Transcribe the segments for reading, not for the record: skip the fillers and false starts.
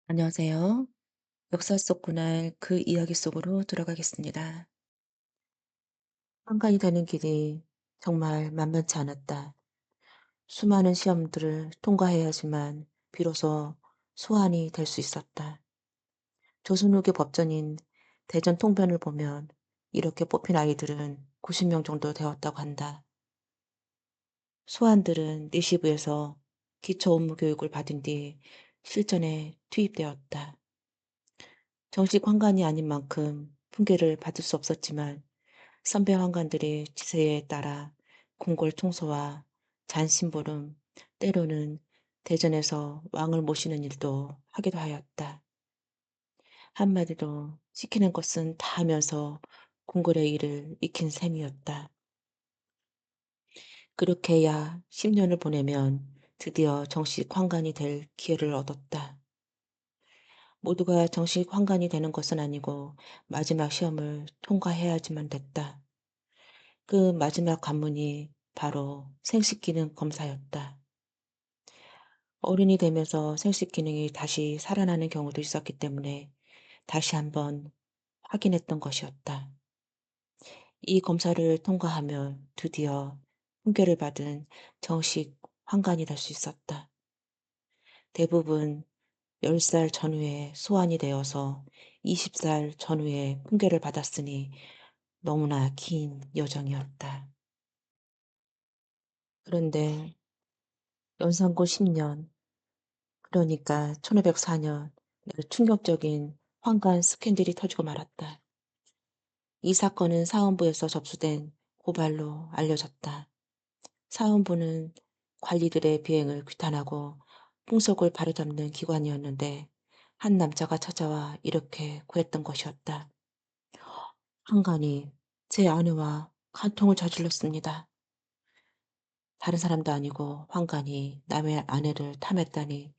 안녕하세요. 역사 속 그날 그 이야기 속으로 들어가겠습니다. 한간이 되는 길이 정말 만만치 않았다. 수많은 시험들을 통과해야지만 비로소 소환이 될 수 있었다. 조선 후기 법전인 대전 통변을 보면 이렇게 뽑힌 아이들은 90명 정도 되었다고 한다. 소환들은 니시브에서 기초 업무 교육을 받은 뒤 실전에 투입되었다. 정식 환관이 아닌 만큼 훈계를 받을 수 없었지만 선배 환관들의 지세에 따라 궁궐 통소와 잔심부름, 때로는 대전에서 왕을 모시는 일도 하기도 하였다. 한마디로 시키는 것은 다 하면서 궁궐의 일을 익힌 셈이었다. 그렇게 해야 10년을 보내면 드디어 정식 환관이 될 기회를 얻었다. 모두가 정식 환관이 되는 것은 아니고 마지막 시험을 통과해야지만 됐다. 그 마지막 관문이 바로 생식기능 검사였다. 어른이 되면서 생식 기능이 다시 살아나는 경우도 있었기 때문에 다시 한번 확인했던 것이었다. 이 검사를 통과하면 드디어 훈계를 받은 정식 환관이 될 수 있었다. 대부분 10살 전후에 소환이 되어서 20살 전후에 훈계를 받았으니 너무나 긴 여정이었다. 그런데 연상고 10년, 그러니까 1504년 충격적인 황관 스캔들이 터지고 말았다. 이 사건은 사헌부에서 접수된 고발로 알려졌다. 사헌부는 관리들의 비행을 규탄하고 풍속을 바로잡는 기관이었는데 한 남자가 찾아와 이렇게 구했던 것이었다. 한간이 제 아내와 간통을 저질렀습니다. 다른 사람도 아니고 환관이 남의 아내를 탐했다니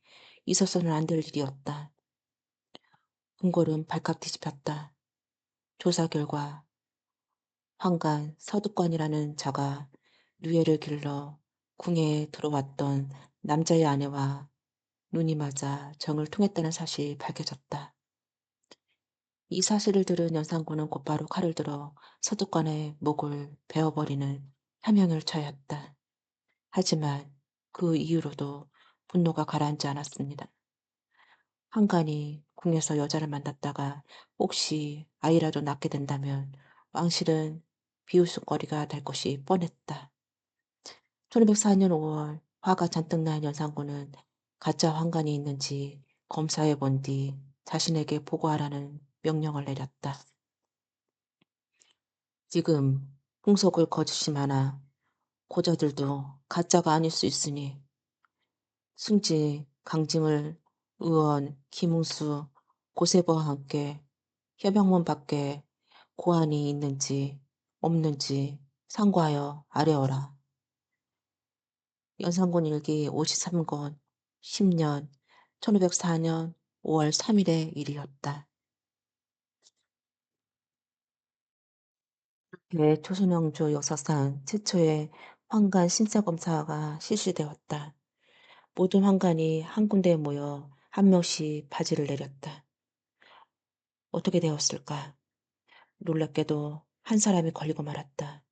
있어서는 안 될 일이었다. 궁궐은 발칵 뒤집혔다. 조사 결과 환관 서두관이라는 자가 누에를 길러 궁에 들어왔던 남자의 아내와 눈이 맞아 정을 통했다는 사실이 밝혀졌다. 이 사실을 들은 연산군은 곧바로 칼을 들어 서두관의 목을 베어버리는 하명을 처했다. 하지만 그 이후로도 분노가 가라앉지 않았습니다. 한간이 궁에서 여자를 만났다가 혹시 아이라도 낳게 된다면 왕실은 비웃음거리가 될 것이 뻔했다. 1504년 5월 화가 잔뜩 난 연산군은 가짜 환관이 있는지 검사해 본 뒤 자신에게 보고하라는 명령을 내렸다. 지금 풍속을 거짓이 많아 고자들도 가짜가 아닐 수 있으니 승지, 강짐을 의원, 김웅수, 고세보와 함께 협영문 밖에 고안이 있는지 없는지 상고하여 아뢰어라. 연산군 일기 53권 10년 1504년 5월 3일의 일이었다. 조선왕조 역사상 최초의 환관 신사검사가 실시되었다. 모든 환관이 한 군데에 모여 한 명씩 바지를 내렸다. 어떻게 되었을까? 놀랍게도 한 사람이 걸리고 말았다.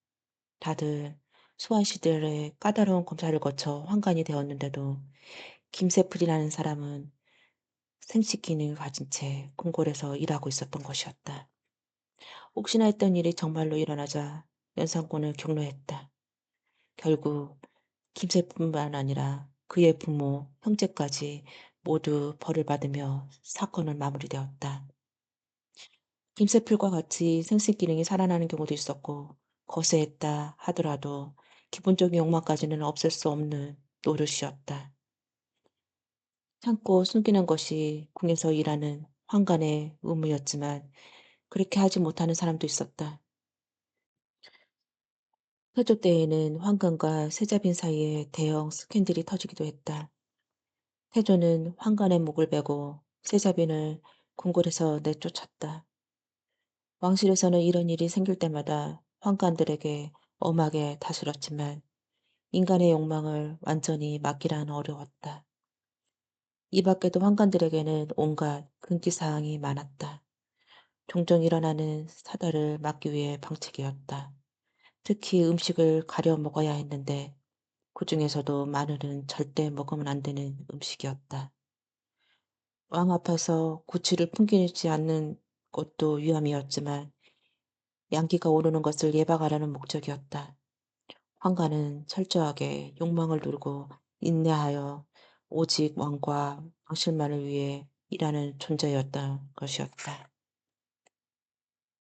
다들 소환시들의 까다로운 검사를 거쳐 환관이 되었는데도 김세플이라는 사람은 생식 기능을 가진 채 궁궐에서 일하고 있었던 것이었다. 혹시나 했던 일이 정말로 일어나자 연산군을 격노했다. 결국 김세뿐만 아니라 그의 부모, 형제까지 모두 벌을 받으며 사건은 마무리되었다. 김세플과 같이 생식 기능이 살아나는 경우도 있었고 거세했다 하더라도 기본적인 욕망까지는 없앨 수 없는 노릇이었다. 참고 숨기는 것이 궁에서 일하는 환관의 의무였지만 그렇게 하지 못하는 사람도 있었다. 태조 때에는 환관과 세자빈 사이에 대형 스캔들이 터지기도 했다. 태조는 환관의 목을 베고 세자빈을 궁궐에서 내쫓았다. 왕실에서는 이런 일이 생길 때마다 환관들에게 엄하게 다스렸지만 인간의 욕망을 완전히 막기란 어려웠다. 이 밖에도 환관들에게는 온갖 금기 사항이 많았다. 종종 일어나는 사달을 막기 위해 방책이었다. 특히 음식을 가려 먹어야 했는데 그중에서도 마늘은 절대 먹으면 안 되는 음식이었다. 왕 앞에서 구취를 풍기지 않는 것도 위험이었지만 양기가 오르는 것을 예방하려는 목적이었다. 황가는 철저하게 욕망을 누르고 인내하여 오직 왕과 당신만을 위해 일하는 존재였던 것이었다.